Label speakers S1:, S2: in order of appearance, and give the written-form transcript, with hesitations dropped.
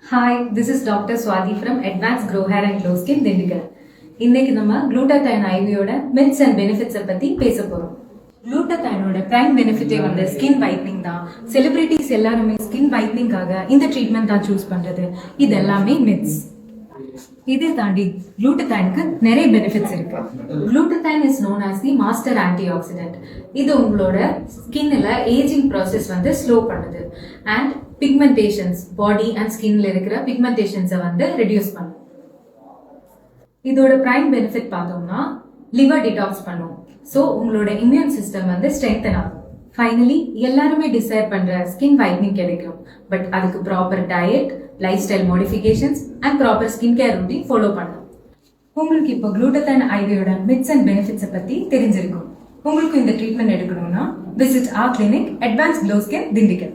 S1: Hi, this is Dr. Swati from Advanced Grow Hair and Glow Skin Dindigal. இன்னைக்கு நம்ம glutathione IV-யோட myths and benefits பத்தி பேச போறோம். glutathione-ஓட prime benefit வந்து skin whitening தான். Celebrities எல்லாருமே skin whitening-காக இந்த ட்ரீட்மெண்ட் தான் சூஸ் பண்றது. இது எல்லாமே myths. இதை தாண்டி glutathione-க்கு நிறைய பெனிஃபிட்ஸ் இருக்கு. glutathione is known as the master antioxidant. இது உங்களோட ஸ்கின்ல ஏஜிங் ப்ராசஸ் வந்து ஸ்லோ பண்ணுது அண்ட் பிக்மெண்டேஷன்ஸ் பாடி அண்ட் ஸ்கின்ல இருக்கிற பிக்மெண்டேஷன்ஸை வந்து ரெடியூஸ் பண்ணும். இதோட பிரைம் பெனிஃபிட் பார்த்தோம்னா லிவர் டிடாக்ஸ் பண்ணும். ஸோ உங்களோட இம்யூன் சிஸ்டம் வந்து ஸ்ட்ரென்தன் ஆகும். ஃபைனலி எல்லாருமே டிசைர் பண்ற ஸ்கின் வைட்னிங் கிடைக்கும். பட் அதுக்கு proper diet, life style modifications and proper skin care routine follow பண்ணணும். உங்களுக்கு இப்போ glutathione IV-யோட மித்ஸ் அண்ட் பெனிஃபிட்ஸை பத்தி தெரிஞ்சிருக்கும். உங்களுக்கு இந்த ட்ரீட்மெண்ட் எடுக்கணும்னா visit our clinic Advanced Glow Skin Dindigal.